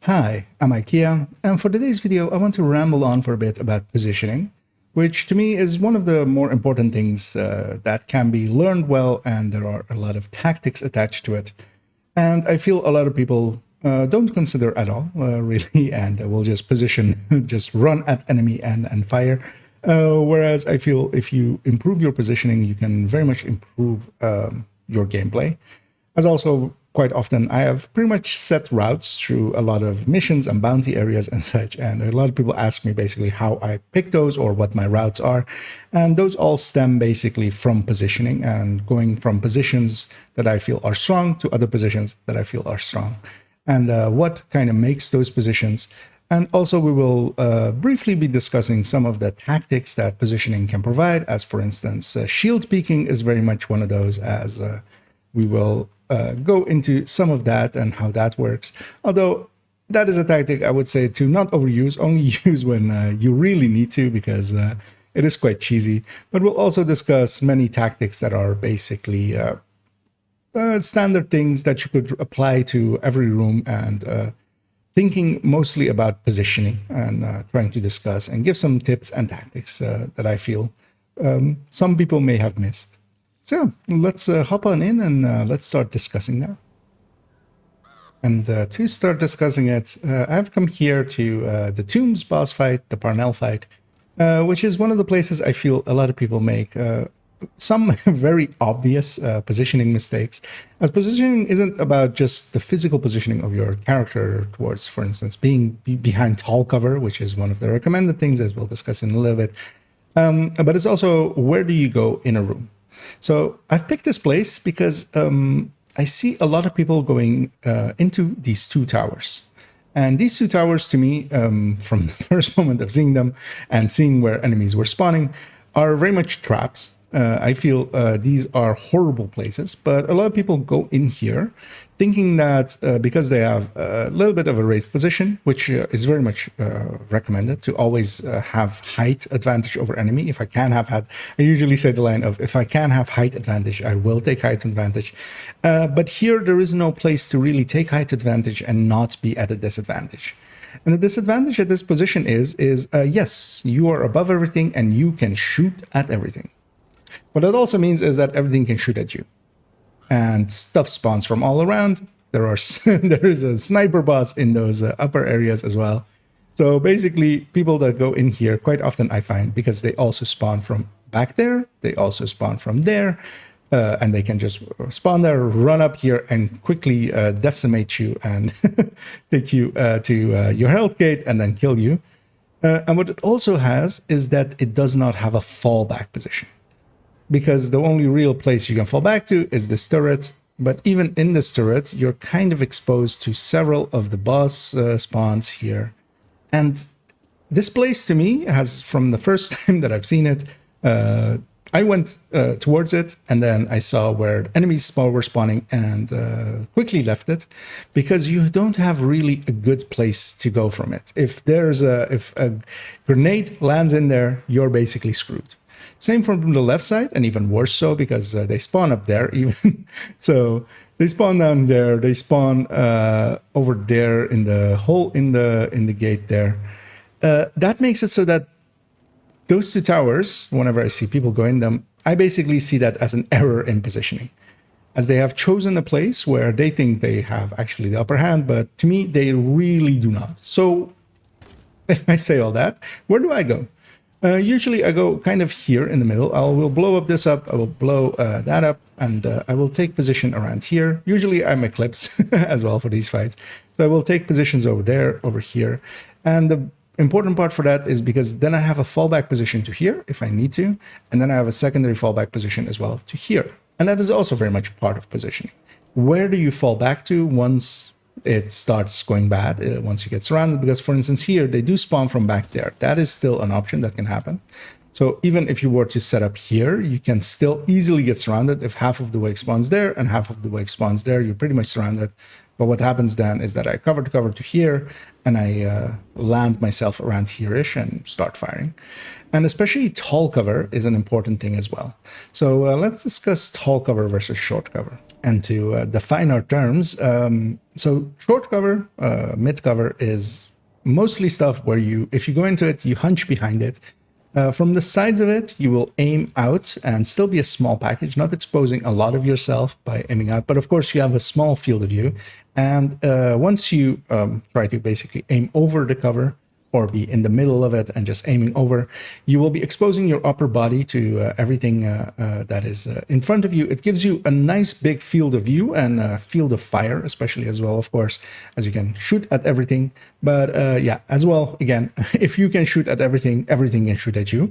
Hi, I'm IKEA, and for today's video I want to ramble on for a bit about positioning, which to me is one of the more important things that can be learned well, and there are a lot of tactics attached to it. And I feel a lot of people don't consider at all, really, and will just position, just run at enemy and fire. Whereas I feel if you improve your positioning, you can very much improve your gameplay. As also quite often, I have pretty much set routes through a lot of missions and bounty areas and such. And a lot of people ask me basically how I pick those or what my routes are. And those all stem basically from positioning and going from positions that I feel are strong to other positions that I feel are strong. And what kind of makes those positions. And also we will briefly be discussing some of the tactics that positioning can provide, as for instance, shield peeking is very much one of those, as we will go into some of that and how that works. Although that is a tactic I would say to not overuse, only use when you really need to, because it is quite cheesy. But we'll also discuss many tactics that are basically standard things that you could apply to every room, and thinking mostly about positioning and trying to discuss and give some tips and tactics that I feel some people may have missed. So let's hop on in and let's start discussing that. And to start discussing it, I've come here to the Tombs boss fight, the Parnell fight, which is one of the places I feel a lot of people make some very obvious positioning mistakes, as positioning isn't about just the physical positioning of your character towards, for instance, being behind tall cover, which is one of the recommended things, as we'll discuss in a little bit, but it's also where do you go in a room. So I've picked this place because I see a lot of people going into these two towers. And these two towers, to me, from the first moment of seeing them and seeing where enemies were spawning, are very much traps. I feel these are horrible places, but a lot of people go in here thinking that because they have a little bit of a raised position, which is very much recommended to always have height advantage over enemy. If I can have I usually say the line of, if I can have height advantage, I will take height advantage. But here there is no place to really take height advantage and not be at a disadvantage. And the disadvantage at this position is yes, you are above everything and you can shoot at everything. What it also means is that everything can shoot at you, and stuff spawns from all around. There is a sniper boss in those upper areas as well. So basically, people that go in here quite often I find, because they also spawn from back there, they also spawn from there, and they can just spawn there, run up here, and quickly decimate you and take you to your health gate and then kill you. And what it also has is that it does not have a fallback position, because the only real place you can fall back to is this turret. But even in this turret, you're kind of exposed to several of the boss spawns here. And this place, to me, has, from the first time that I've seen it, I went towards it, and then I saw where enemies were spawning and quickly left it, because you don't have really a good place to go from it. If a grenade lands in there, you're basically screwed. Same from the left side, and even worse so, because they spawn up there even. So they spawn down there, they spawn over there in the hole in the gate there. That makes it so that those two towers, whenever I see people go in them, I basically see that as an error in positioning, as they have chosen a place where they think they have actually the upper hand, but to me, they really do not. So if I say all that, where do I go? Usually I go kind of here in the middle. I will blow up this up, I will blow that up, and I will take position around here. Usually I'm Eclipse as well for these fights. So I will take positions over there, over here. And the important part for that is because then I have a fallback position to here if I need to, and then I have a secondary fallback position as well to here. And that is also very much part of positioning. Where do you fall back to once it starts going bad, once you get surrounded? Because, for instance, here they do spawn from back there. That is still an option that can happen. So even if you were to set up here, you can still easily get surrounded. If half of the wave spawns there and half of the wave spawns there, you're pretty much surrounded. But what happens then is that I cover to here, and I land myself around here-ish and start firing. And especially tall cover is an important thing as well. So let's discuss tall cover versus short cover. and to define our terms. So short cover, mid cover is mostly stuff where if you go into it, you hunch behind it. From the sides of it, you will aim out and still be a small package, not exposing a lot of yourself by aiming out. But of course, you have a small field of view. And once you try to basically aim over the cover, or be in the middle of it and just aiming over, you will be exposing your upper body to everything that is in front of you. It gives you a nice big field of view and a field of fire, especially as well, of course, as you can shoot at everything. But yeah, as well, again, if you can shoot at everything, everything can shoot at you.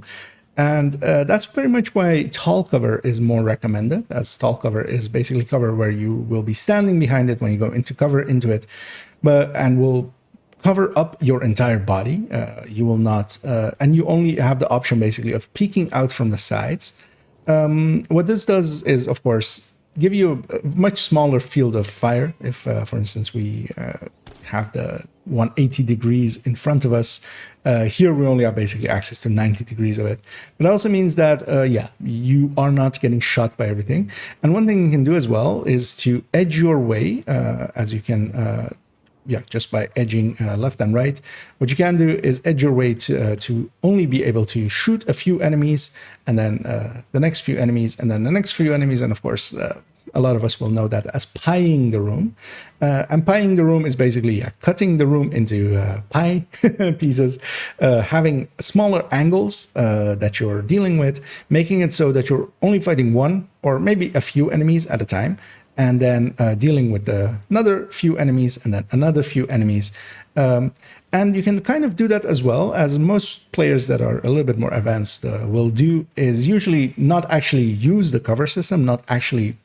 And that's very much why tall cover is more recommended, as tall cover is basically cover where you will be standing behind it when you go into it, and will cover up your entire body. You will not, and you only have the option basically of peeking out from the sides. What this does is, of course, give you a much smaller field of fire. If, for instance, we have the 180 degrees in front of us, here we only have basically access to 90 degrees of it. But it also means that, yeah, you are not getting shot by everything. And one thing you can do as well is to edge your way, as you can yeah, just by edging left and right. What you can do is edge your way to only be able to shoot a few enemies, and then the next few enemies, and then the next few enemies. And of course, a lot of us will know that as pieing the room. And pieing the room is basically cutting the room into pie pieces, having smaller angles that you're dealing with, making it so that you're only fighting one or maybe a few enemies at a time, and then dealing with another few enemies, and then another few enemies. And you can kind of do that as well, as most players that are a little bit more advanced will do, is usually not actually use the cover system, not actually,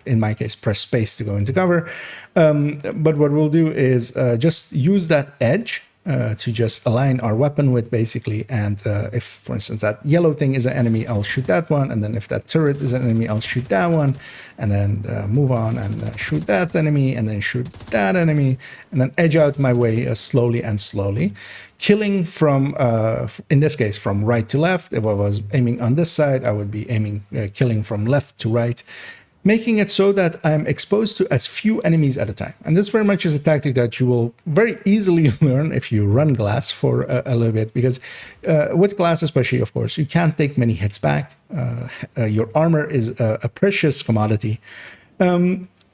in my case, press space to go into cover. But what we'll do is just use that edge to just align our weapon with, basically. And if, for instance, that yellow thing is an enemy, I'll shoot that one. And then if that turret is an enemy, I'll shoot that one. And then move on and shoot that enemy, and then shoot that enemy, and then edge out my way slowly and slowly. Killing from, in this case, from right to left. If I was aiming on this side, I would be aiming, killing from left to right, making it so that I'm exposed to as few enemies at a time. And this very much is a tactic that you will very easily learn if you run glass for a little bit, because with glass especially, of course, you can't take many hits back. Your armor is a precious commodity.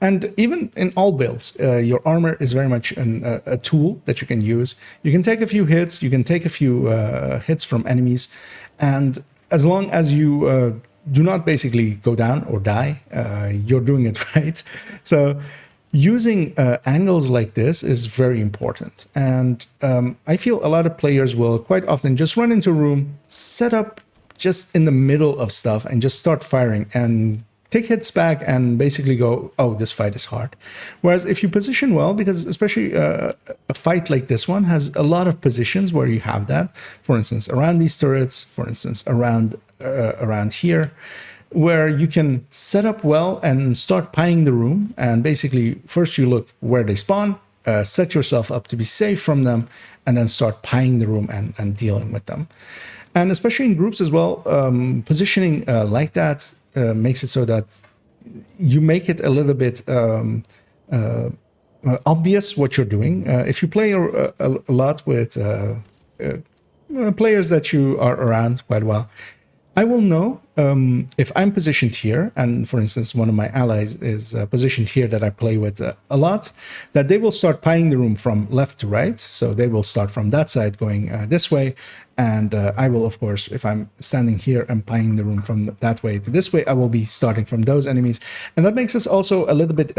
And even in all builds, your armor is very much a tool that you can use. You can take a few hits, you can take a few hits from enemies, and as long as you do not basically go down or die, you're doing it right. So using angles like this is very important. And I feel a lot of players will quite often just run into a room, set up just in the middle of stuff, and just start firing and take hits back and basically go, oh, this fight is hard. Whereas if you position well, because especially a fight like this one has a lot of positions where you have that, for instance, around these turrets, for instance, around here, where you can set up well and start pieing the room. And basically, first you look where they spawn, set yourself up to be safe from them, and then start pieing the room and dealing with them. And especially in groups as well, positioning like that makes it so that you make it a little bit obvious what you're doing. If you play a lot with players that you are around quite well, I will know if I'm positioned here, and for instance, one of my allies is positioned here that I play with a lot, that they will start pieing the room from left to right. So they will start from that side going this way. And I will, of course, if I'm standing here and pieing the room from that way to this way, I will be starting from those enemies. And that makes us also a little bit,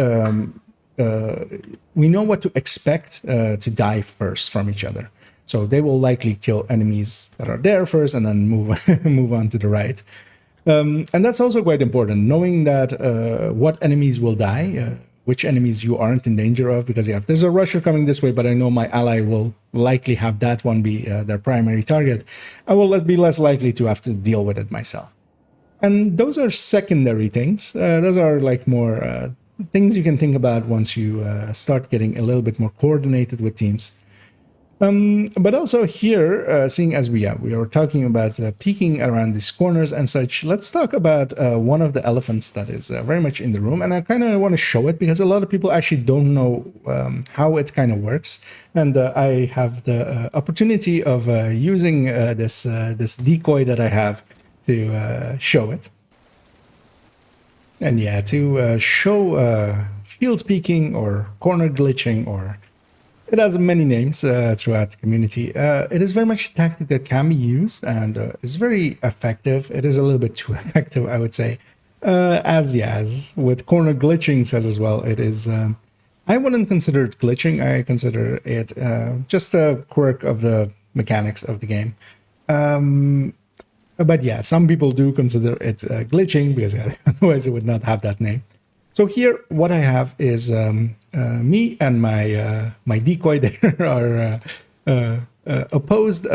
we know what to expect to die first from each other. So they will likely kill enemies that are there first and then move on to the right. And that's also quite important, knowing that what enemies will die, which enemies you aren't in danger of, because if there's a rusher coming this way, but I know my ally will likely have that one be their primary target, I will be less likely to have to deal with it myself. And those are secondary things. Those are like more things you can think about once you start getting a little bit more coordinated with teams. But also here, seeing as we are talking about peeking around these corners and such, let's talk about one of the elephants that is very much in the room. And I kind of want to show it because a lot of people actually don't know how it kind of works. And I have the opportunity of using this decoy that I have to show it. And yeah, to show shield peeking or corner glitching, or it has many names throughout the community. It is very much a tactic that can be used and is very effective. It is a little bit too effective, I would say. As with corner glitching says as well, it is. I wouldn't consider it glitching. I consider it just a quirk of the mechanics of the game. But yeah, some people do consider it glitching because otherwise it would not have that name. So here, what I have is me and my decoy there are opposed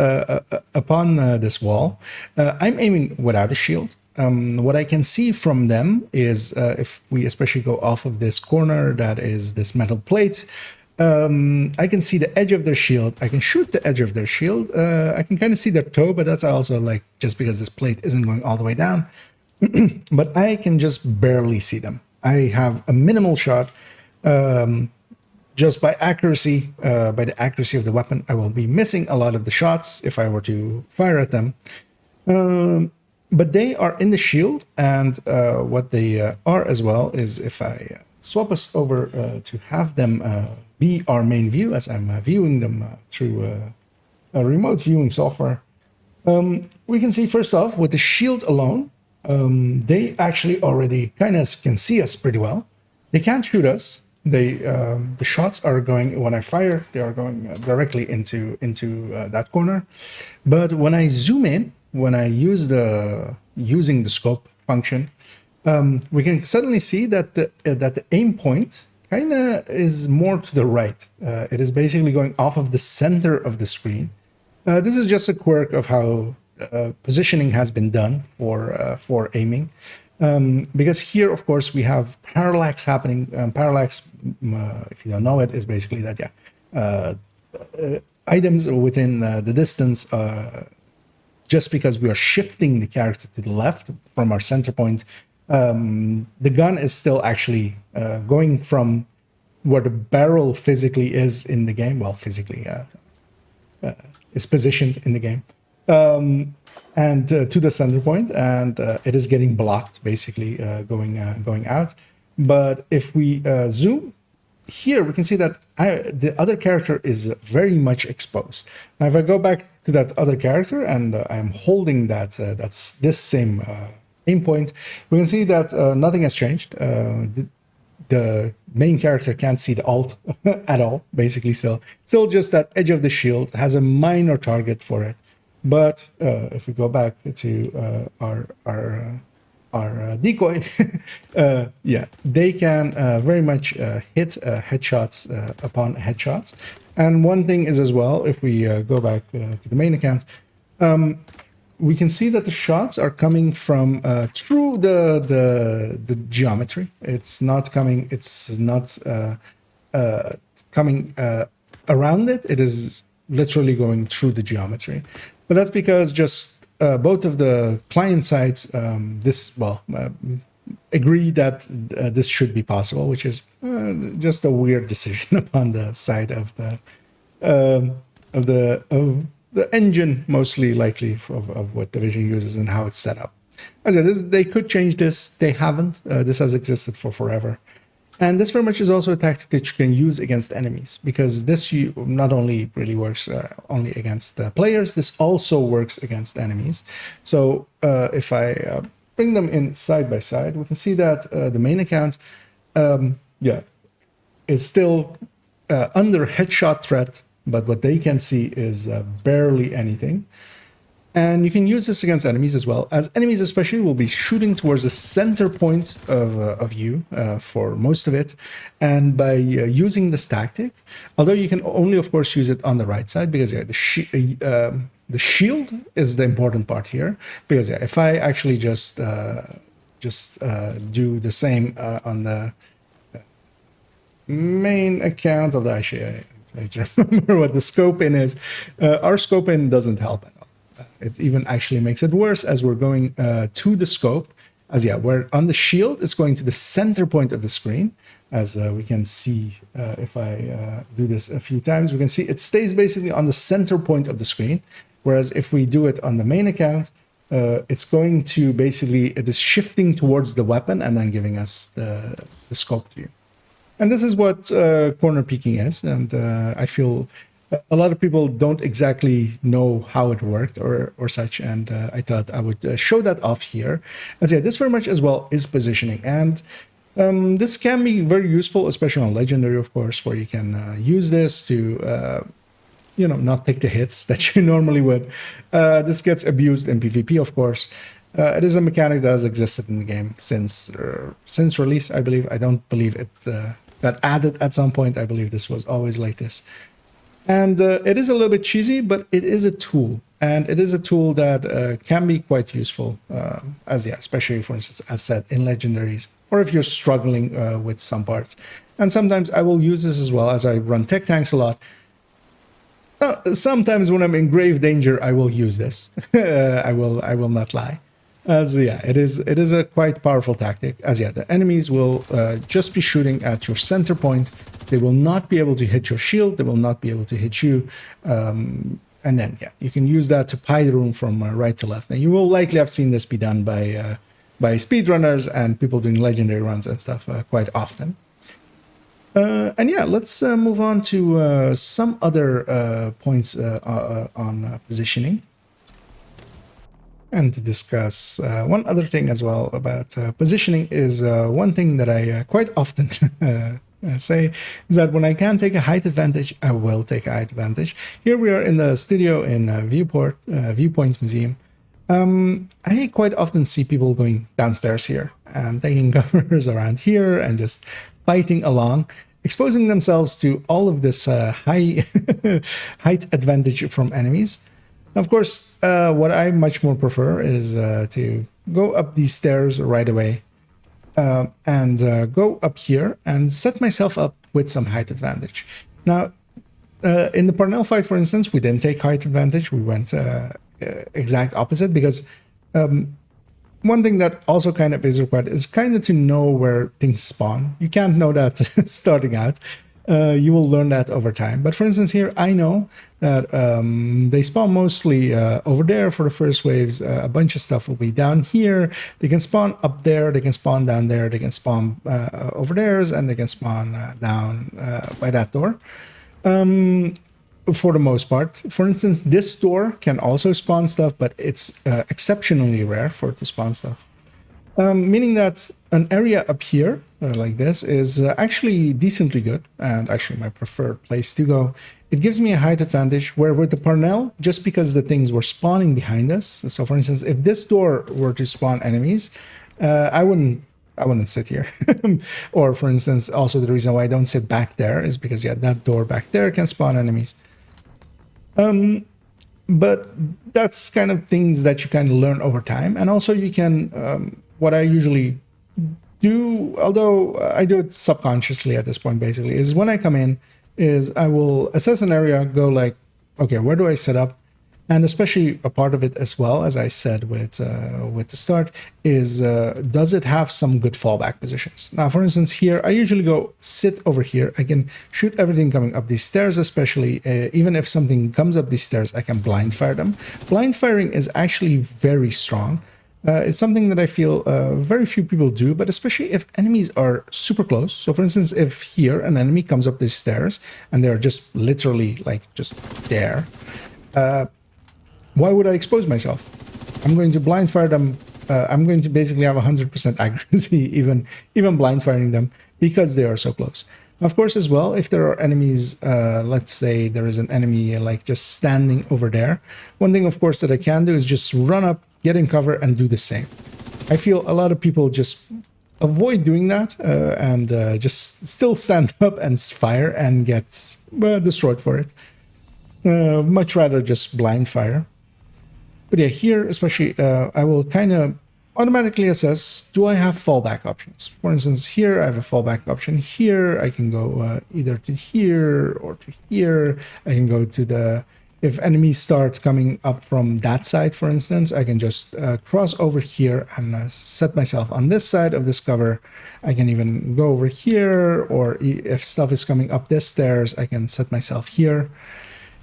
upon this wall. I'm aiming without a shield. What I can see from them is if we especially go off of this corner that is this metal plate, I can see the edge of their shield. I can shoot the edge of their shield. I can kind of see their toe, but that's also like just because this plate isn't going all the way down. But I can just barely see them. I have a minimal shot. Just by accuracy, by the accuracy of the weapon, I will be missing a lot of the shots if I were to fire at them. But they are in the shield, and what they are as well is if I swap us over to have them be our main view, as I'm viewing them through a remote viewing software, we can see first off with the shield alone, they actually already kind of can see us pretty well. They can't shoot us. The shots are going, when I fire, they are going directly into that corner. But when I zoom in, when I use using the scope function, we can suddenly see that the aim point kind of is more to the right. It is basically going off of the center of the screen. This is just a quirk of how positioning has been done for aiming. Because here, of course, we have parallax happening. Parallax, if you don't know it, is basically that, items within the distance, just because we are shifting the character to the left from our center point, the gun is still actually going from where the barrel physically is in the game. Well, physically is positioned in the game. And to the center point, and it is getting blocked, basically going out. But if we zoom here, we can see that the other character is very much exposed. Now, if I go back to that other character and I'm holding that's this same aim point, we can see that nothing has changed. The main character can't see the alt at all, basically. Still just that edge of the shield has a minor target for it. But if we go back to our decoy, they can very much hit headshots upon headshots. And one thing is as well, if we go back to the main account, we can see that the shots are coming from through the geometry. It's not coming. It's not coming around it. It is literally going through the geometry. But that's because just both of the client sides agree that this should be possible, which is just a weird decision upon the side of the engine, mostly likely of what Division uses and how it's set up. As I said, they could change this. They haven't. This has existed for forever. And this very much is also a tactic that you can use against enemies, because this not only really works only against players, this also works against enemies. So if I bring them in side by side, we can see that the main account, is still under headshot threat, but what they can see is barely anything. And you can use this against enemies as well, as enemies especially will be shooting towards the center point of you for most of it. And by using this tactic, although you can only, of course, use it on the right side, because the shield is the important part here. Because if I actually just do the same on the main account, although actually I need to remember what the scope in is. Our scope in doesn't help at all. It even actually makes it worse as we're going to the scope. As yeah, we're on the shield, it's going to the center point of the screen. As we can see, if I do this a few times, we can see it stays basically on the center point of the screen. Whereas if we do it on the main account, it's going to basically, it is shifting towards the weapon and then giving us the scope view. And this is what corner peeking is. And I feel a lot of people don't exactly know how it worked or such. And I thought I would show that off here. And yeah, this very much as well is positioning. And this can be very useful, especially on Legendary, of course, where you can use this to, you know, not take the hits that you normally would. This gets abused in PvP, of course. It is a mechanic that has existed in the game since release, I believe. I don't believe it got added at some point. I believe this was always like this. And it is a little bit cheesy, but it is a tool. And it is a tool that can be quite useful, especially, for instance, as said, in Legendaries, or if you're struggling with some parts. And sometimes I will use this as well, as I run tech tanks a lot. Sometimes when I'm in grave danger, I will use this. I will not lie. As yeah, it is a quite powerful tactic. As yeah, the enemies will just be shooting at your center point. They will not be able to hit your shield. They will not be able to hit you. And then yeah, you can use that to pie the room from right to left. And you will likely have seen this be done by speedrunners and people doing legendary runs and stuff quite often. And yeah, let's move on to some other points on positioning. And to discuss one other thing as well about positioning is one thing that I quite often say is that when I can take a height advantage, I will take a height advantage. Here we are in the studio in Viewpoints Museum. I quite often see people going downstairs here and taking covers around here and just fighting along, exposing themselves to all of this height advantage from enemies. Of course, what I much more prefer is to go up these stairs right away and go up here and set myself up with some height advantage. Now, in the Parnell fight, for instance, we didn't take height advantage. We went exact opposite because one thing that also kind of is required is kind of to know where things spawn. You can't know that starting out. You will learn that over time. But for instance, here I know that they spawn mostly over there for the first waves. A bunch of stuff will be down here. They can spawn up there. They can spawn down there. They can spawn over there, and they can spawn down by that door. For the most part. For instance, this door can also spawn stuff, but it's exceptionally rare for it to spawn stuff. Meaning that an area up here, like this, is actually decently good, and actually my preferred place to go. It gives me a height advantage, where with the Parnell, just because the things were spawning behind us, so for instance, if this door were to spawn enemies, I wouldn't sit here. Or for instance, also the reason why I don't sit back there is because, yeah, that door back there can spawn enemies. But that's kind of things that you kind of learn over time. And also you can, what I usually do, although I do it subconsciously at this point, basically, is when I come in, is I will assess an area, go like, okay, where do I set up? And especially a part of it as well, as I said with the start, is does it have some good fallback positions? Now, for instance, here, I usually go sit over here. I can shoot everything coming up these stairs, especially even if something comes up these stairs, I can blind fire them. Blind firing is actually very strong. It's something that I feel very few people do, but especially if enemies are super close. So for instance, if here an enemy comes up these stairs and they're just literally like just there, why would I expose myself? I'm going to blind fire them. I'm going to basically have 100% accuracy, even blind firing them, because they are so close. Of course, as well, if there are enemies, let's say there is an enemy like just standing over there, one thing, of course, that I can do is just run up, get in cover, and do the same. I feel a lot of people just avoid doing that and just still stand up and fire and get destroyed for it. Much rather just blind fire. But yeah, here especially, I will kind of automatically assess, do I have fallback options? For instance, here I have a fallback option. Here I can go either to here or to here. I can go to the, if enemies start coming up from that side, for instance, I can just cross over here and set myself on this side of this cover. I can even go over here, or if stuff is coming up this stairs, I can set myself here.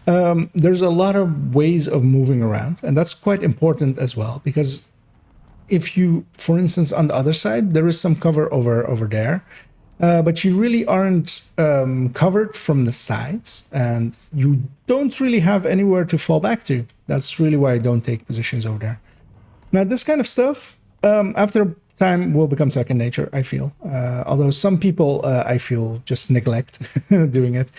There's a lot of ways of moving around, and that's quite important as well, because if you, for instance, on the other side, there is some cover over there, but you really aren't covered from the sides, and you don't really have anywhere to fall back to. That's really why I don't take positions over there. Now, this kind of stuff, after time, will become second nature, I feel. Although some people, I feel, just neglect doing it.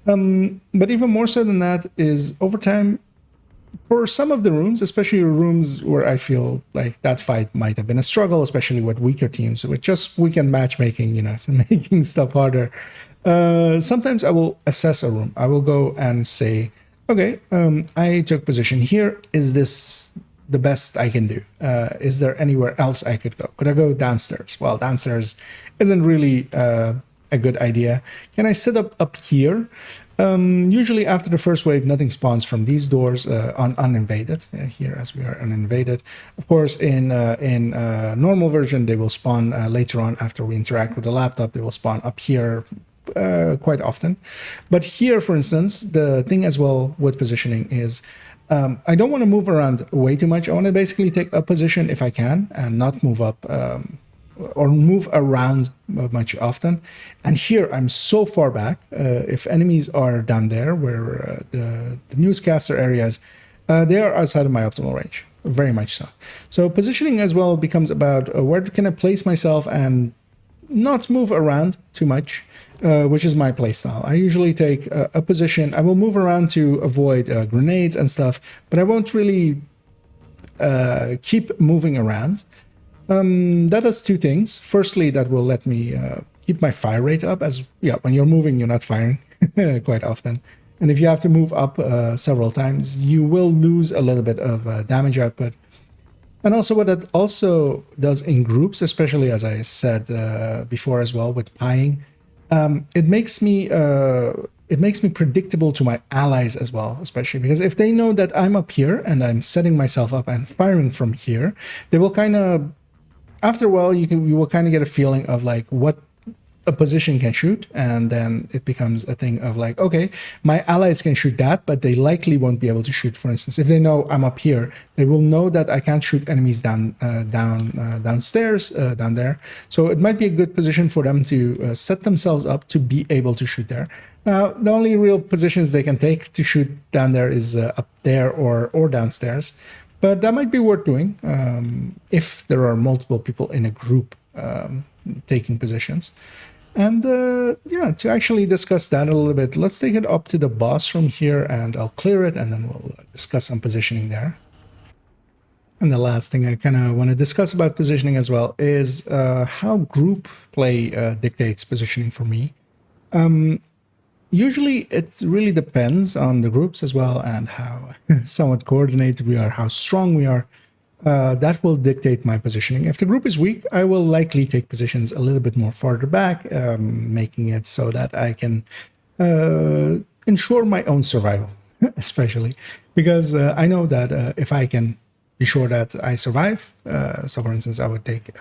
But even more so than that is, over time, for some of the rooms, especially rooms where I feel like that fight might have been a struggle, especially with weaker teams, with just weekend matchmaking, you know, making stuff harder. Sometimes I will assess a room. I will go and say, okay, I took position here. Is this the best I can do? Is there anywhere else I could go? Could I go downstairs? Well, downstairs isn't really a good idea. Can I set up here? Usually after the first wave, nothing spawns from these doors uninvaded. Here, as we are uninvaded. Of course, in normal version, they will spawn later on after we interact with the laptop. They will spawn up here quite often. But here, for instance, the thing as well with positioning is I don't want to move around way too much. I want to basically take a position if I can and not move up or move around much often. And here I'm so far back. If enemies are down there where the newscaster areas, they are outside of my optimal range, very much so. So positioning as well becomes about where can I place myself and not move around too much, which is my playstyle. I usually take a position. I will move around to avoid grenades and stuff, but I won't really keep moving around. That does two things. Firstly, that will let me keep my fire rate up, as when you're moving, you're not firing quite often. And if you have to move up several times, you will lose a little bit of damage output. And also what that also does in groups, especially as I said before as well with pieing, it makes me predictable to my allies as well, especially because if they know that I'm up here and I'm setting myself up and firing from here, they will kind of, after a while, you will kind of get a feeling of like what a position can shoot, and then it becomes a thing of like, okay, my allies can shoot that, but they likely won't be able to shoot. For instance, if they know I'm up here, they will know that I can't shoot enemies downstairs, down there. So it might be a good position for them to set themselves up to be able to shoot there. Now, the only real positions they can take to shoot down there is up there or downstairs. But that might be worth doing if there are multiple people in a group taking positions. And yeah, to actually discuss that a little bit, let's take it up to the boss room here and I'll clear it and then we'll discuss some positioning there. And the last thing I kind of want to discuss about positioning as well is how group play dictates positioning for me. Usually it really depends on the groups as well and how somewhat coordinated we are, how strong we are. That will dictate my positioning. If the group is weak, I will likely take positions a little bit more farther back, making it so that I can ensure my own survival, especially because I know that if I can be sure that I survive, so for instance, I would take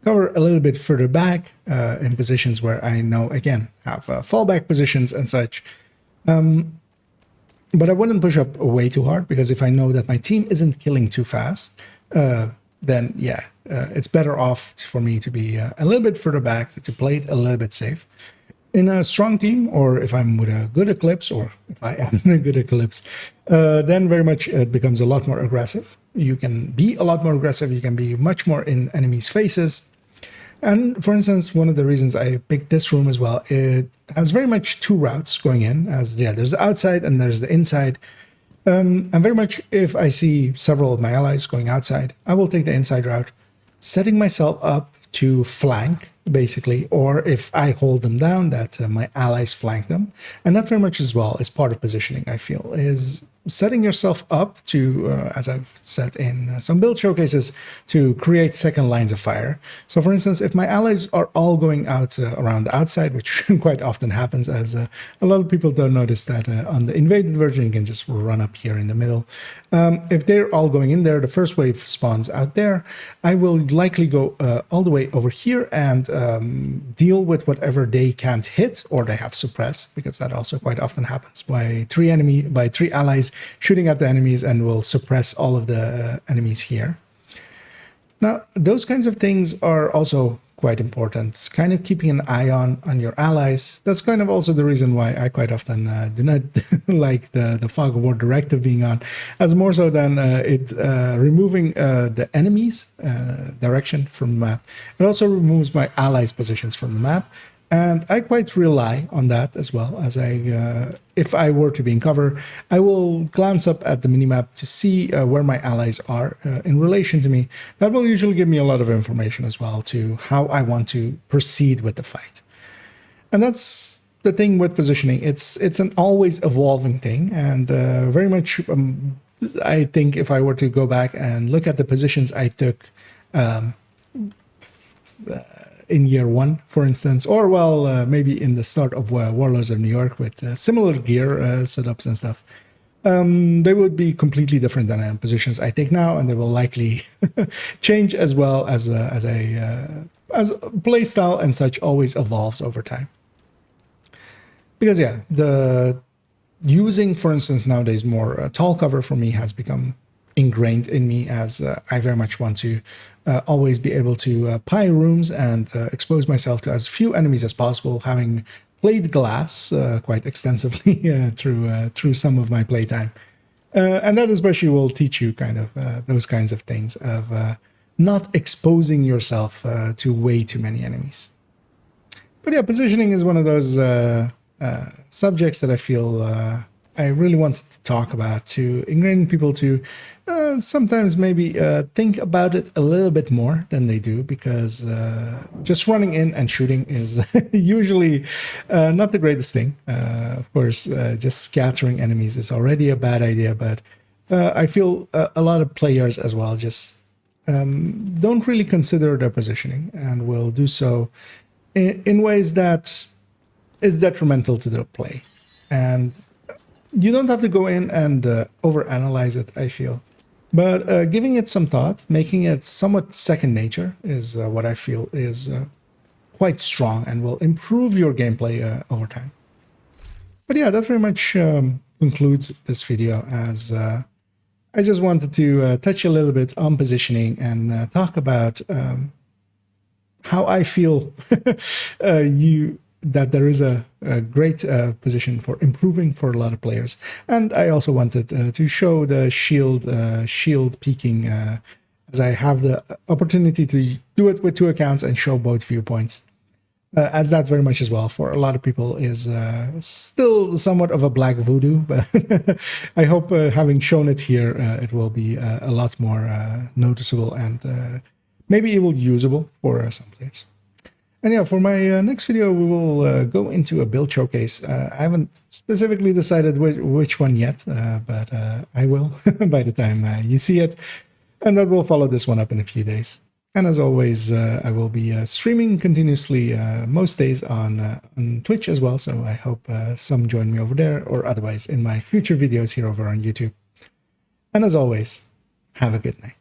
cover a little bit further back in positions where I know, again, have fallback positions and such. But I wouldn't push up way too hard, because if I know that my team isn't killing too fast, then yeah, it's better off for me to be a little bit further back, to play it a little bit safe. In a strong team, or if I'm with a good Eclipse, or if I am in a good Eclipse, then very much it becomes a lot more aggressive. You can be a lot more aggressive, you can be much more in enemies' faces. And for instance, one of the reasons I picked this room as well, it has very much two routes going in, as yeah, there's the outside and there's the inside. And very much if I see several of my allies going outside, I will take the inside route, setting myself up to flank basically, or if I hold them down, that my allies flank them. And that very much as well is part of positioning, I feel, is setting yourself up to, as I've said in some build showcases, to create second lines of fire. So for instance, if my allies are all going out around the outside, which quite often happens, as a lot of people don't notice that on the invaded version, you can just run up here in the middle. If they're all going in there, the first wave spawns out there. I will likely go all the way over here and deal with whatever they can't hit or they have suppressed, because that also quite often happens by three allies shooting at the enemies and will suppress all of the enemies here. Now, those kinds of things are also quite important, kind of keeping an eye on your allies. That's kind of also the reason why I quite often do not like the Fog of War directive being on, as more so than it removing the enemies direction from the map. It also removes my allies' positions from the map. And I quite rely on that as well, as if I were to be in cover, I will glance up at the minimap to see where my allies are in relation to me. That will usually give me a lot of information as well to how I want to proceed with the fight. And that's the thing with positioning. It's an always evolving thing, and very much I think if I were to go back and look at the positions I took in year one, for instance, or maybe in the start of Warlords of New York with similar gear setups and stuff, they would be completely different than positions I take now, and they will likely change as well as play style and such always evolves over time. Because yeah, the using, for instance, nowadays more tall cover for me has become ingrained in me, as I very much want to always be able to pie rooms and expose myself to as few enemies as possible, having played glass quite extensively through some of my playtime. And that especially will teach you kind of those kinds of things of not exposing yourself to way too many enemies. But yeah, positioning is one of those subjects that I feel I really wanted to talk about, to ingrain people to sometimes maybe think about it a little bit more than they do, because just running in and shooting is usually not the greatest thing. Of course, just scattering enemies is already a bad idea, but I feel a lot of players as well just don't really consider their positioning and will do so in ways that is detrimental to their play. And you don't have to go in and overanalyze it, I feel. But giving it some thought, making it somewhat second nature is what I feel is quite strong and will improve your gameplay over time. But yeah, that very much concludes this video, as I just wanted to touch a little bit on positioning and talk about how I feel that there is a great position for improving for a lot of players. And I also wanted to show the shield peeking, as I have the opportunity to do it with two accounts and show both viewpoints, as that very much as well for a lot of people is still somewhat of a black voodoo. But I hope having shown it here, it will be a lot more noticeable and maybe even usable for some players. And yeah, for my next video, we will go into a build showcase. I haven't specifically decided which one yet, but I will by the time you see it. And that will follow this one up in a few days. And as always, I will be streaming continuously most days on Twitch as well. So I hope some join me over there, or otherwise in my future videos here over on YouTube. And as always, have a good night.